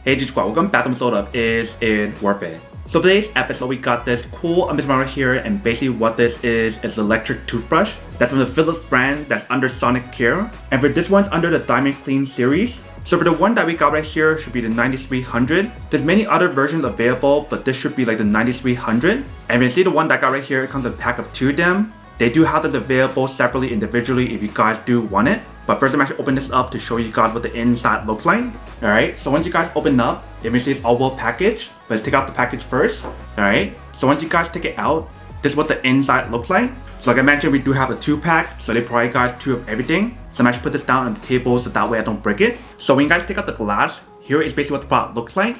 Hey G Squad, welcome back to episode of Is It Worth It? So today's episode we got this cool amazing right here, and basically what this is the electric toothbrush that's from the Philips brand that's under Sonic Care, and for this one's under the DiamondClean series. So for the one that we got right here should be the 9300. There's many other versions available, but this should be like the 9300. And you can see the one that I got right here, it comes in a pack of 2 of them. They do have this available separately, individually, if you guys do want it. But first I'm actually open this up to show you guys what the inside looks like. Alright, so once you guys open up, you can see it's all well packaged. Let's take out the package first. Alright, so once you guys take it out, this is what the inside looks like. So like I mentioned, we do have a 2-pack, so they provide you guys 2 of everything. So I'm actually put this down on the table so that way I don't break it. So when you guys take out the glass, here is basically what the product looks like.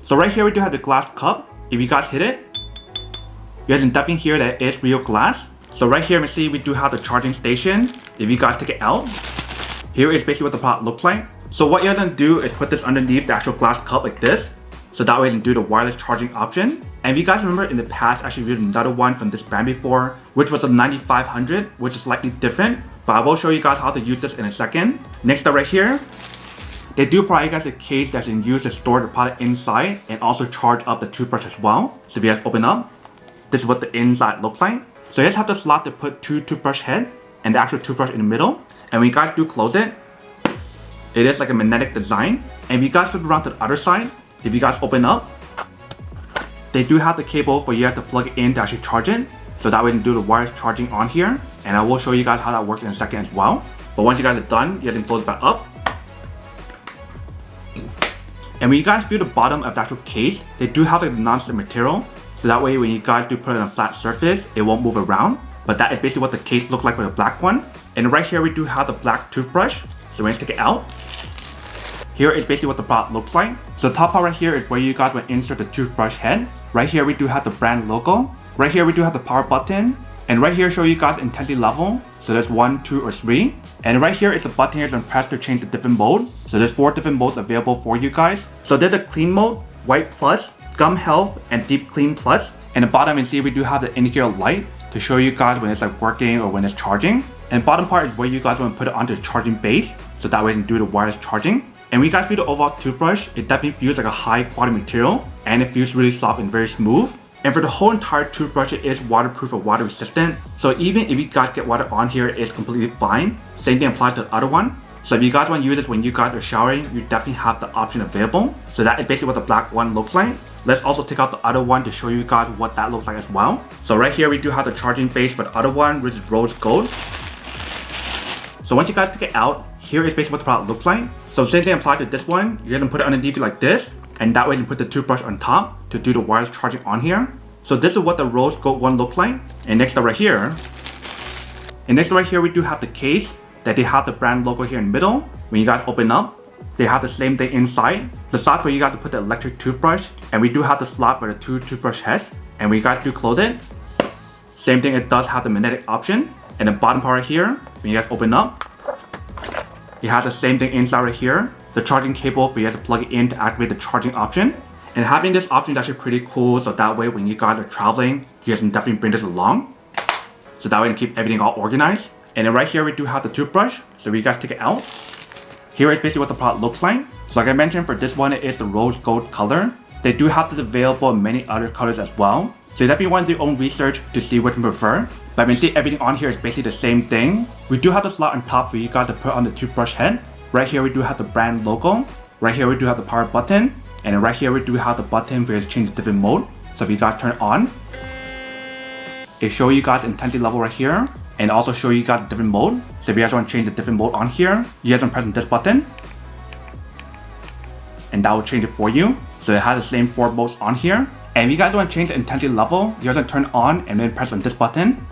So right here we do have the glass cup. If you guys hit it, you guys can definitely hear that it's real glass. So right here, you see we do have the charging station. If you guys take it out, here is basically what the product looks like. So what you're gonna do is put this underneath the actual glass cup like this. So that way you can do the wireless charging option. And if you guys remember in the past, I actually reviewed another one from this brand before, which was a 9500, which is slightly different. But I will show you guys how to use this in a second. Next up right here, they do provide you guys a case that you can use to store the product inside and also charge up the toothbrush as well. So if you guys open up, this is what the inside looks like. So you just have the slot to put 2 toothbrush heads and the actual toothbrush in the middle. And when you guys do close it, it is like a magnetic design. And if you guys flip around to the other side, if you guys open up, they do have the cable for you guys to plug it in to actually charge it. So that way you can do the wireless charging on here. And I will show you guys how that works in a second as well. But once you guys are done, you guys can close it back up. And when you guys feel the bottom of the actual case, they do have like a non-slip material. So that way when you guys do put it on a flat surface, it won't move around. But that is basically what the case looks like for the black one. And right here we do have the black toothbrush. So when you take it out, here is basically what the product looks like. So the top part right here is where you guys will insert the toothbrush head. Right here we do have the brand logo. Right here we do have the power button. And right here show you guys intensity level. So there's 1, 2, or 3. And right here is a button here you can press to change the different mode. So there's 4 different modes available for you guys. So there's a clean mode, white plus, gum health, and deep clean plus. And the bottom you see we do have the indicator light to show you guys when it's like working or when it's charging. And the bottom part is where you guys want to put it onto the charging base. So that way you can do the wireless charging. And when you guys feel the overall toothbrush, it definitely feels like a high quality material. And it feels really soft and very smooth. And for the whole entire toothbrush, it is waterproof or water resistant. So even if you guys get water on here, it's completely fine. Same thing applies to the other one. So if you guys want to use it when you guys are showering, you definitely have the option available. So that is basically what the black one looks like. Let's also take out the other one to show you guys what that looks like as well. So right here we do have the charging base for the other one, which is rose gold. So once you guys take it out, here is basically what the product looks like. So same thing applies to this one. You're gonna put it underneath it like this, and that way you can put the toothbrush on top to do the wireless charging on here. So this is what the rose gold one looks like. And next up right here, we do have the case that they have the brand logo here in the middle. When you guys open up, they have the same thing inside. The slot for you guys to put the electric toothbrush, and we do have the slot for the 2 toothbrush heads. And when you guys do close it, same thing, it does have the magnetic option. And the bottom part right here, when you guys open up, it has the same thing inside right here. The charging cable for you guys to plug it in to activate the charging option. And having this option is actually pretty cool, so that way when you guys are traveling, you guys can definitely bring this along. So that way you can keep everything all organized. And then right here we do have the toothbrush. So when you guys take it out, here is basically what the product looks like. So like I mentioned, for this one it is the rose gold color. They do have this available in many other colors as well. So you definitely want to do your own research to see which you prefer. But you can see everything on here is basically the same thing. We do have the slot on top for you guys to put on the toothbrush head. Right here we do have the brand logo. Right here we do have the power button. And then right here we do have the button for you to change the different mode. So if you guys turn it on, it shows you guys intensity level right here. And also show you guys different mode. So if you guys want to change the different mode on here, you guys want to press this button. And that will change it for you. So it has the same 4 modes on here. And if you guys want to change the intensity level, you guys want to turn it on and then press on this button.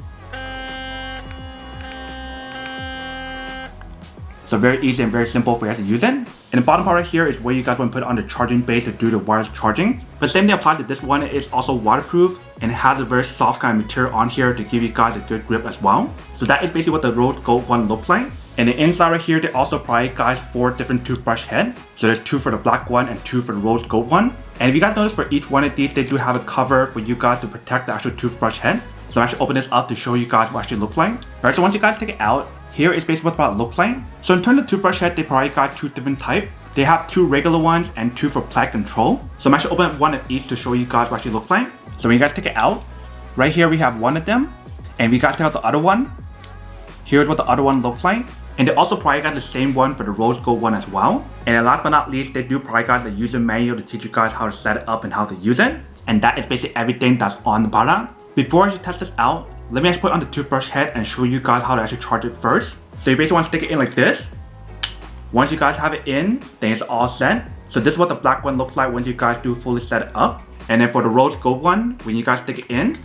So very easy and very simple for you guys to use it. And the bottom part right here is where you guys want to put it on the charging base to do the wireless charging. But same thing applies to this one. It is also waterproof and it has a very soft kind of material on here to give you guys a good grip as well. So that is basically what the rose gold one looks like. And the inside right here, they also provide guys 4 different toothbrush heads. So there's 2 for the black one and 2 for the rose gold one. And if you guys notice, for each one of these, they do have a cover for you guys to protect the actual toothbrush head. So I'm actually open this up to show you guys what it actually looks like. Alright, so once you guys take it out, here is basically what the product looks like. So in terms of toothbrush head, they provide you guys 2 different types. They have 2 regular ones and 2 for plant control. So I'm actually opening up one of each to show you guys what it actually looks like. So when you guys take it out, right here we have one of them. And if you guys take out the other one, here's what the other one looks like. And they also provide guys the same one for the rose gold one as well. And last but not least, they do provide guys the user manual to teach you guys how to set it up and how to use it. And that is basically everything that's on the product. Before I test this out, let me actually put on the toothbrush head and show you guys how to actually charge it first. So you basically want to stick it in like this. Once you guys have it in, then it's all set. So this is what the black one looks like once you guys do fully set it up. And then for the rose gold one, when you guys stick it in,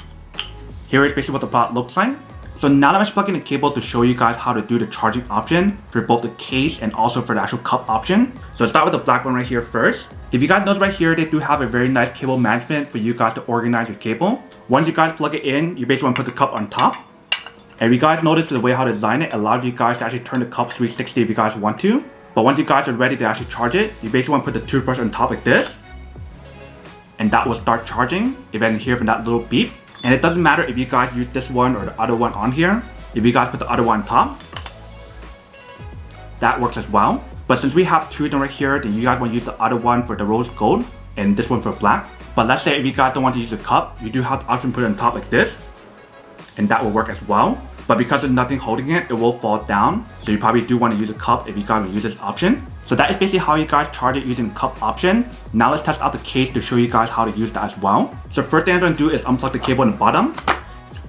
here is basically what the product looks like. So now I'm just plugging the cable to show you guys how to do the charging option for both the case and also for the actual cup option. So let's start with the black one right here first. If you guys notice right here, they do have a very nice cable management for you guys to organize your cable. Once you guys plug it in, you basically want to put the cup on top. And if you guys notice the way how to design it allows you guys to actually turn the cup 360 if you guys want to. But once you guys are ready to actually charge it, you basically want to put the toothbrush on top like this. And that will start charging. If you can hear from that little beep. And it doesn't matter if you guys use this one or the other one on here. If you guys put the other one on top, that works as well. But since we have 2 of them right here, then you guys want to use the other one for the rose gold and this one for black. But let's say if you guys don't want to use the cup, you do have the option to put it on top like this. And that will work as well. But because there's nothing holding it, it will fall down. So you probably do want to use a cup if you guys will use this option. So that is basically how you guys charge it using the cup option. Now let's test out the case to show you guys how to use that as well. So first thing I'm going to do is unplug the cable on the bottom.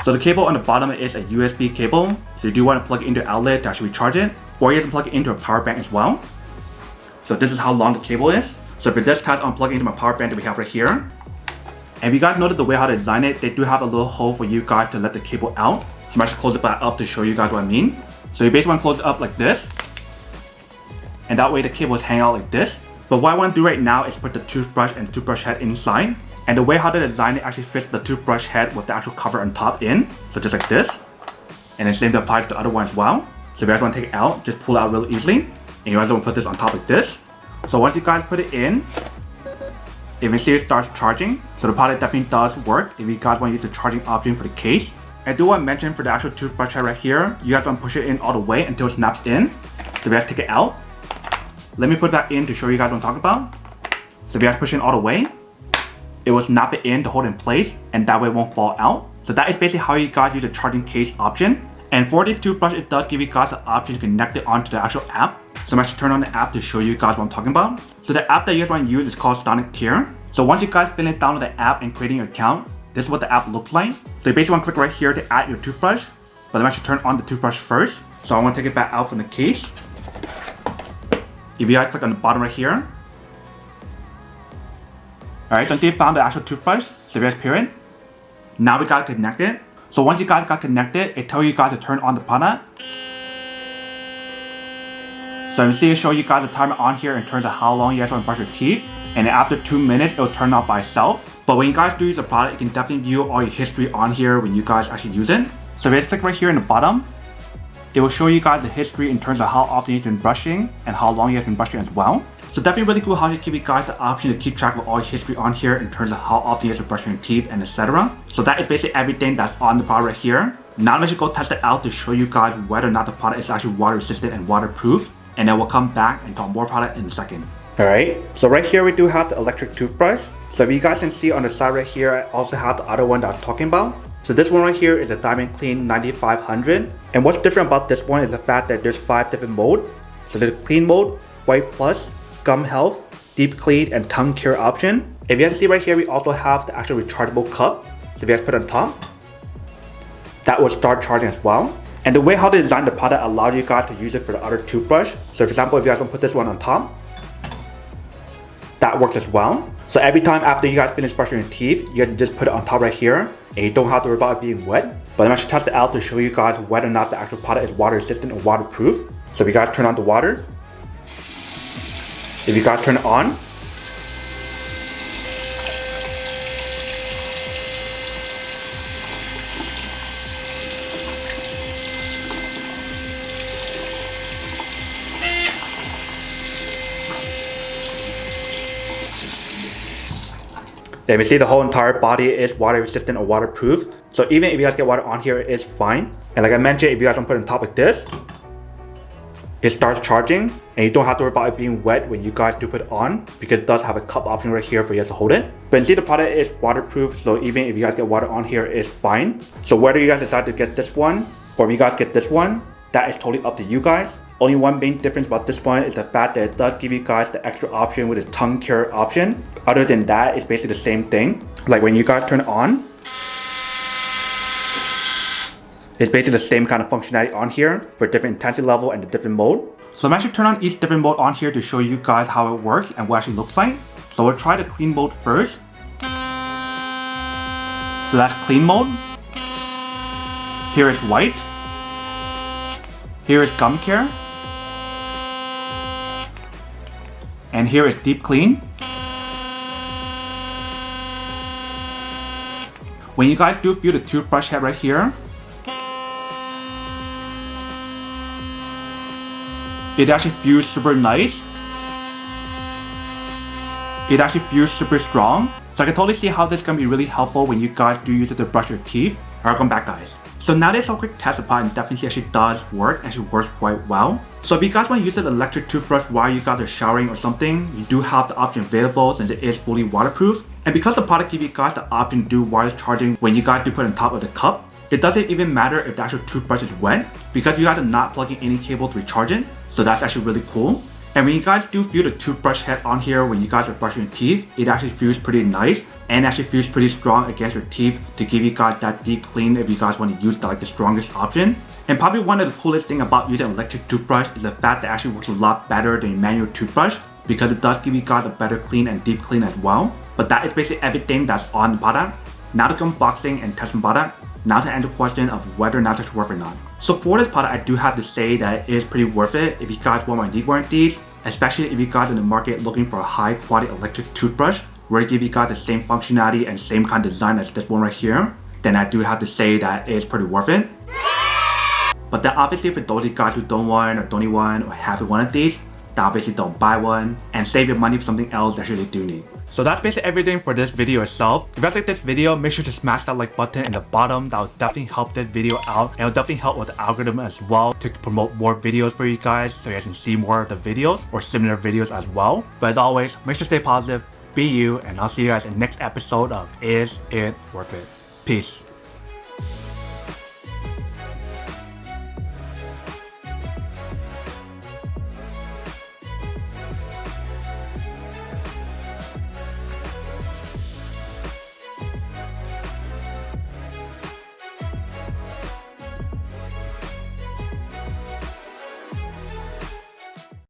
So the cable on the bottom is a USB cable. So you do want to plug it into an outlet to actually charge it. Or you can plug it into a power bank as well. So this is how long the cable is. So for this test, I'm plugging into my power bank that we have right here. And if you guys notice the way how to design it, they do have a little hole for you guys to let the cable out. So I'm actually close it back up to show you guys what I mean. So you basically want to close it up like this. And that way the cables hang out like this. But what I want to do right now is put the toothbrush and the toothbrush head inside. And the way how to design it actually fits the toothbrush head with the actual cover on top in. So just like this. And the same thing applies to the other one as well. So if you guys want to take it out, just pull it out really easily. And you guys want to put this on top like this. So once you guys put it in, you can see it starts charging. So the product definitely does work if you guys want to use the charging option for the case. I do want to mention for the actual toothbrush head right here, you guys want to push it in all the way until it snaps in. So if you guys take it out, let me put that in to show you guys what I'm talking about. So if you guys push it in all the way, it will snap it in to hold in place and that way it won't fall out. So that is basically how you guys use the charging case option. And for this toothbrush, it does give you guys the option to connect it onto the actual app. So I'm actually turning on the app to show you guys what I'm talking about. So the app that you guys want to use is called Sonic Care. So once you guys finish downloading the app and creating your account, this is what the app looks like. So you basically want to click right here to add your toothbrush. But I'm actually turn on the toothbrush first. So I want to take it back out from the case. If you guys click on the bottom right here. Alright, so you found the actual toothbrush. So if you guys pair it. Now we got connected. So once you guys got connected, it tells you guys to turn on the product. So you see it show you guys the timer on here in terms of how long you guys want to brush your teeth. And then after 2 minutes, it will turn off by itself. But when you guys do use the product, you can definitely view all your history on here when you guys actually use it. So if you just click right here in the bottom, it will show you guys the history in terms of how often you've been brushing and how long you have been brushing as well. So definitely really cool how you give you guys the option to keep track of all your history on here in terms of how often you have been brushing your teeth and etc. So that is basically everything that's on the product right here. Now let's go test it out to show you guys whether or not the product is actually water resistant and waterproof. And then we'll come back and talk more product in a second. Alright, so right here we do have the electric toothbrush. So if you guys can see on the side right here, I also have the other one that I was talking about. So this one right here is a DiamondClean 9500. And what's different about this one is the fact that there's 5 different modes. So there's clean mode, white plus, gum health, deep clean, and tongue care option. If you guys see right here, we also have the actual rechargeable cup. So if you guys put it on top, that will start charging as well. And the way how they design the product allows you guys to use it for the other toothbrush. So for example, if you guys want to put this one on top, that works as well. So every time after you guys finish brushing your teeth, you guys can just put it on top right here and you don't have to worry about it being wet. But I'm actually test it out to show you guys whether or not the actual product is water resistant or waterproof. So if you guys turn on the water, if you guys turn it on, then we see the whole entire body is water resistant or waterproof. So even if you guys get water on here, it is fine. And like I mentioned, if you guys want to put it on top like this, it starts charging, and you don't have to worry about it being wet when you guys do put it on, because it does have a cup option right here for you guys to hold it. But you see the product is waterproof, so even if you guys get water on here, it's fine. So whether you guys decide to get this one or if you guys get this one, that is totally up to you guys. Only one main difference about this one is the fact that it does give you guys the extra option with the tongue care option. Other than that, it's basically the same thing. Like when you guys turn it on, it's basically the same kind of functionality on here for different intensity level and the different mode. So I'm actually turn on each different mode on here to show you guys how it works and what it actually looks like. So we'll try the clean mode first. So that's clean mode. Here is white. Here is gum care. And here is deep clean. When you guys do feel the toothbrush head right here, it actually feels super nice. It actually feels super strong. So I can totally see how this is going to be really helpful when you guys do use it to brush your teeth. Alright, welcome back guys. So now this is a quick test of and definitely actually does work, actually works quite well. So if you guys want to use an electric toothbrush while you guys are showering or something, you do have the option available since it is fully waterproof. And because the product gives you guys the option to do wireless charging when you guys do put it on top of the cup, it doesn't even matter if the actual toothbrush is wet because you guys are not plugging any cable to recharge it. So that's actually really cool. And when you guys do feel the toothbrush head on here when you guys are brushing your teeth, it actually feels pretty nice and actually feels pretty strong against your teeth to give you guys that deep clean if you guys want to use the strongest option. And probably one of the coolest thing about using an electric toothbrush is the fact that it actually works a lot better than a manual toothbrush because it does give you guys a better clean and deep clean as well. But that is basically everything that's on the product. Now to unboxing and testing product. Now to answer the question of whether or not it's worth it or not. So for this product, I do have to say that it is pretty worth it if you guys want or need one of these, especially if you guys in the market looking for a high quality electric toothbrush where it gives you guys the same functionality and same kind of design as this one right here, then I do have to say that it is pretty worth it. But then obviously for those of you guys who don't want or don't need one or have one of these, then obviously don't buy one and save your money for something else that you really do need. So that's basically everything for this video itself. If you guys like this video, make sure to smash that like button in the bottom. That will definitely help this video out and it will definitely help with the algorithm as well to promote more videos for you guys so you guys can see more of the videos or similar videos as well. But as always, make sure to stay positive, be you, and I'll see you guys in the next episode of Is It Worth It? Peace.